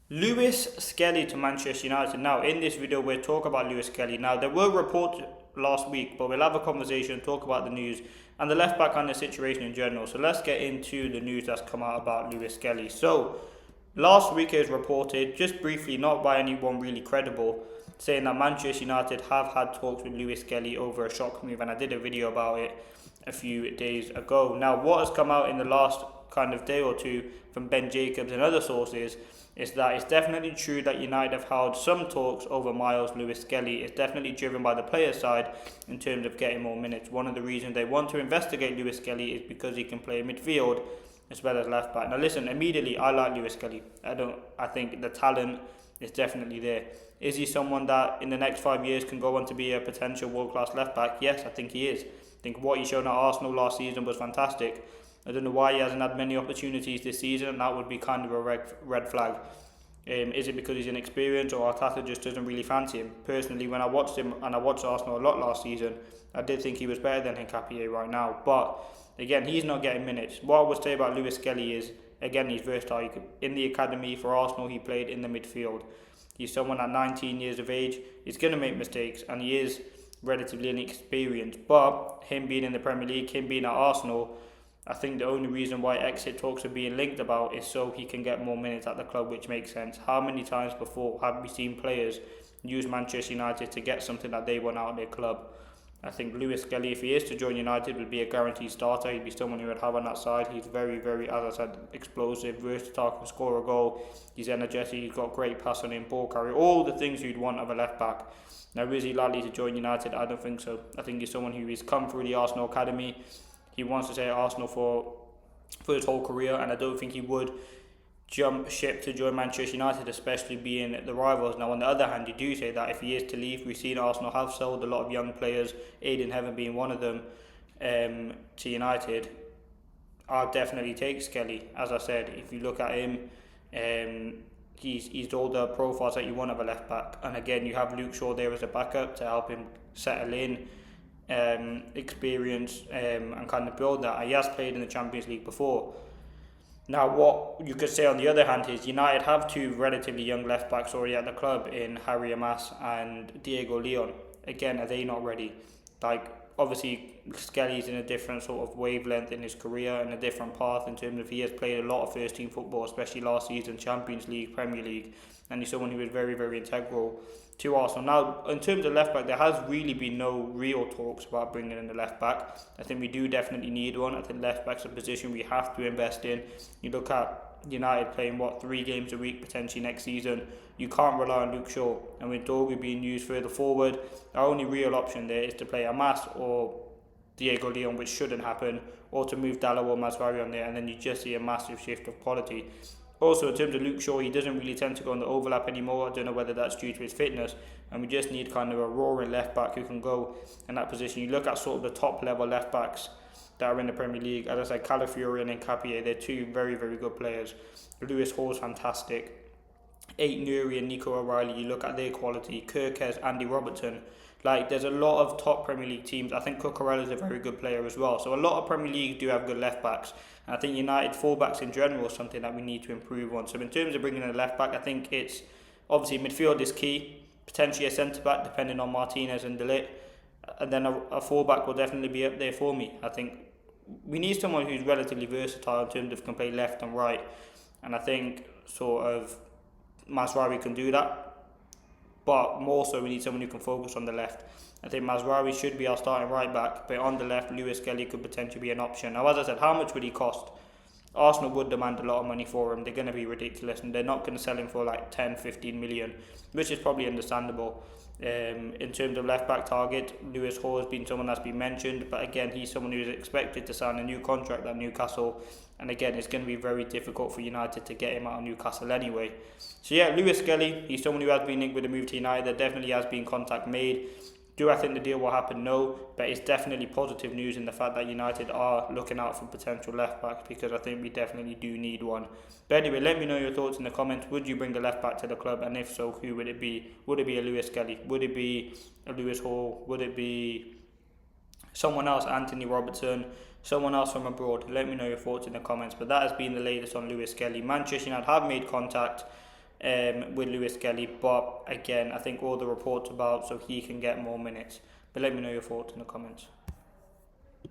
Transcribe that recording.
Lewis Skelly to Manchester United. Now, in this video, we'll talk about Lewis Skelly. Now, there were reports last week, but we'll have a conversation, talk about the news and the left back and the situation in general. So let's get into the news that's come out about Lewis Skelly. So, last week it was reported, just briefly, not by anyone really credible, saying that Manchester United have had talks with Lewis Skelly over a shock move, and I did a video about it a few days ago. Now, what has come out in the last kind of day or two from Ben Jacobs and other sources is that it's definitely true that United have held some talks over Miles Lewis Skelly. It's definitely driven by the player side in terms of getting more minutes. One of the reasons they want to investigate Lewis Skelly is because he can play midfield as well as left back. Now listen, immediately I like Lewis Skelly. I think the talent is definitely there. Is he someone that in the next 5 years can go on to be a potential world class left back? Yes, I think he is. I think what he showed at Arsenal last season was fantastic. I don't know why he hasn't had many opportunities this season, and that would be kind of a red flag. Is it because he's inexperienced or Arteta just doesn't really fancy him? Personally, when I watched him, and I watched Arsenal a lot last season, I did think he was better than Nketiah right now. But again, he's not getting minutes. What I would say about Lewis Skelly is, again, he's versatile. In the academy for Arsenal, he played in the midfield. He's someone at 19 years of age. He's going to make mistakes, and he is relatively inexperienced. But him being in the Premier League, him being at Arsenal, I think the only reason why exit talks are being linked about is so he can get more minutes at the club, which makes sense. How many times before have we seen players use Manchester United to get something that they want out of their club? I think Lewis Skelly, if he is to join United, would be a guaranteed starter. He'd be someone who would have on that side. He's very, very, as I said, explosive, versatile, can score a goal. He's energetic, he's got great pass on him, ball carry, all the things you'd want of a left back. Now, is he likely to join United? I don't think so. I think he's someone who has come through the Arsenal academy. He wants to stay at Arsenal for his whole career, and I don't think he would jump ship to join Manchester United, especially being the rivals. Now, on the other hand, you do say that if he is to leave, we've seen Arsenal have sold a lot of young players, Aiden Heaven being one of them, to United. I'll definitely take Skelly. As I said, if you look at him, he's all the profiles that you want of a left back. And again, you have Luke Shaw there as a backup to help him settle in. Experience and kind of build that. He has played in the Champions League before. Now, what you could say on the other hand is United have two relatively young left backs already at the club in Harry Amas and Diego Leon. Again, are they not ready? Like, obviously, Skelly's in a different sort of wavelength in his career and a different path in terms of he has played a lot of first team football, especially last season, Champions League, Premier League, and he's someone who is very, very integral to Arsenal. Now, in terms of left back, there has really been no real talks about bringing in the left back. I think we do definitely need one. I think left back's a position we have to invest in. You look at United playing 3 games a week potentially next season. You can't rely on Luke Shaw, and with Dorgu being used further forward, our only real option there is to play Amas or Diego Leon, which shouldn't happen, or to move Dallo or Masvari on there, and then you just see a massive shift of quality. Also, in terms of Luke Shaw, he doesn't really tend to go on the overlap anymore. I don't know whether that's due to his fitness, and we just need kind of a roaring left back who can go in that position. You look at sort of the top level left backs that are in the Premier League. As I said, Calafiori and Nketiah, they're two very, very good players. Lewis Hall's fantastic. Nuri and Nico O'Reilly, you look at their quality. Kirkes, Andy Robertson. Like, there's a lot of top Premier League teams. I think Cucurella is a very good player as well. So a lot of Premier League do have good left backs. And I think United fullbacks in general is something that we need to improve on. So in terms of bringing in a left back, I think it's obviously midfield is key. Potentially a centre back depending on Martinez and De Ligt. And then a fullback will definitely be up there for me. I think we need someone who's relatively versatile in terms of can play left and right. And I think sort of Masraoui can do that. But more so, we need someone who can focus on the left. I think Masraoui should be our starting right back, but on the left, Lewis Skelly could potentially be an option. Now, as I said, how much would he cost? Arsenal would demand a lot of money for him. They're going to be ridiculous, and they're not going to sell him for like 10, 15 million, which is probably understandable. In terms of left back target, Lewis Hall has been someone that's been mentioned, but again, he's someone who is expected to sign a new contract at Newcastle, and again, it's going to be very difficult for United to get him out of Newcastle anyway. So yeah, Lewis Skelly, he's someone who has been linked with a move to United. There definitely has been contact made. Do I think the deal will happen? No, but it's definitely positive news in the fact that United are looking out for potential left backs, because I think we definitely do need one. But anyway, let me know your thoughts in the comments. Would you bring the left back to the club, and if so, who would it be? Would it be a Lewis Skelly? Would it be a Lewis Hall? Would it be someone else, Anthony Robertson, someone else from abroad? Let me know your thoughts in the comments. But that has been the latest on Lewis Skelly. Manchester United have made contact. with Lewis Skelly. But again, I think all the reports about so he can get more minutes. But let me know your thoughts in the comments.